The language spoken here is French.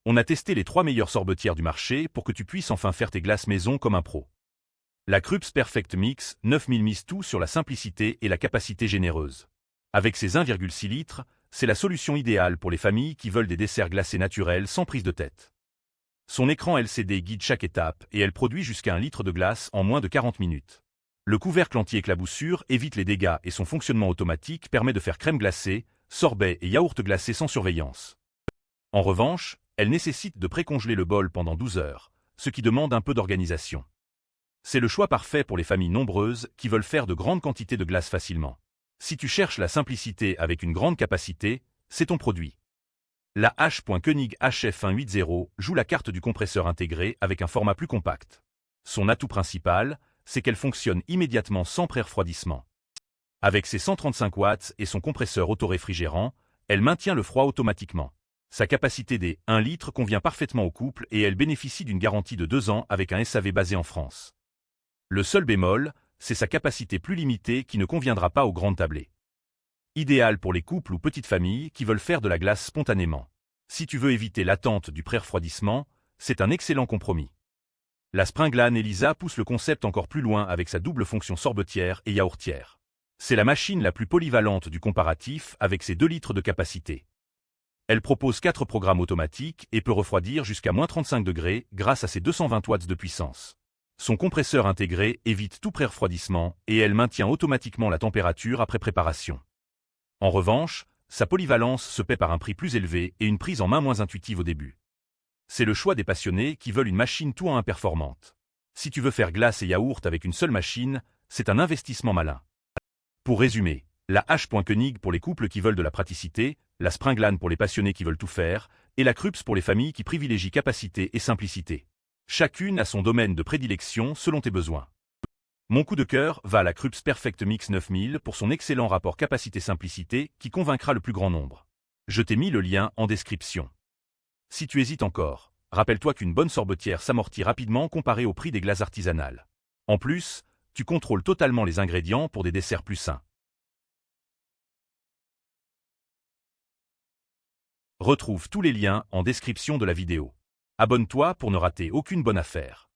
On a testé les 3 meilleures sorbetières du marché pour que tu puisses enfin faire tes glaces maison comme un pro. La Krups Perfect Mix 9000 mise tout sur la simplicité et la capacité généreuse. Avec ses 1,6 litres, c'est la solution idéale pour les familles qui veulent des desserts glacés naturels sans prise de tête. Son écran LCD guide chaque étape et elle produit jusqu'à 1 litre de glace en moins de 40 minutes. Le couvercle anti-éclaboussure évite les dégâts et son fonctionnement automatique permet de faire crème glacée, sorbet et yaourt glacé sans surveillance. En revanche, elle nécessite de précongeler le bol pendant 12 heures, ce qui demande un peu d'organisation. C'est le choix parfait pour les familles nombreuses qui veulent faire de grandes quantités de glace facilement. Si tu cherches la simplicité avec une grande capacité, c'est ton produit. La H.Koenig HF180 joue la carte du compresseur intégré avec un format plus compact. Son atout principal, c'est qu'elle fonctionne immédiatement sans pré-refroidissement. Avec ses 135 watts et son compresseur autoréfrigérant, elle maintient le froid automatiquement. Sa capacité des 1 litre convient parfaitement au couple et elle bénéficie d'une garantie de 2 ans avec un SAV basé en France. Le seul bémol, c'est sa capacité plus limitée qui ne conviendra pas aux grandes tablées. Idéal pour les couples ou petites familles qui veulent faire de la glace spontanément. Si tu veux éviter l'attente du pré-refroidissement, c'est un excellent compromis. La Springlan Elisa pousse le concept encore plus loin avec sa double fonction sorbetière et yaourtière. C'est la machine la plus polyvalente du comparatif avec ses 2 litres de capacité. Elle propose 4 programmes automatiques et peut refroidir jusqu'à moins 35 degrés grâce à ses 220 watts de puissance. Son compresseur intégré évite tout pré-refroidissement et elle maintient automatiquement la température après préparation. En revanche, sa polyvalence se paie par un prix plus élevé et une prise en main moins intuitive au début. C'est le choix des passionnés qui veulent une machine tout en un performante. Si tu veux faire glace et yaourt avec une seule machine, c'est un investissement malin. Pour résumer, la H.Koenig pour les couples qui veulent de la praticité, la Springlan pour les passionnés qui veulent tout faire, et la Krups pour les familles qui privilégient capacité et simplicité. Chacune a son domaine de prédilection selon tes besoins. Mon coup de cœur va à la Krups Perfect Mix 9000 pour son excellent rapport qualité-simplicité qui convaincra le plus grand nombre. Je t'ai mis le lien en description. Si tu hésites encore, rappelle-toi qu'une bonne sorbetière s'amortit rapidement comparée au prix des glaces artisanales. En plus, tu contrôles totalement les ingrédients pour des desserts plus sains. Retrouve tous les liens en description de la vidéo. Abonne-toi pour ne rater aucune bonne affaire.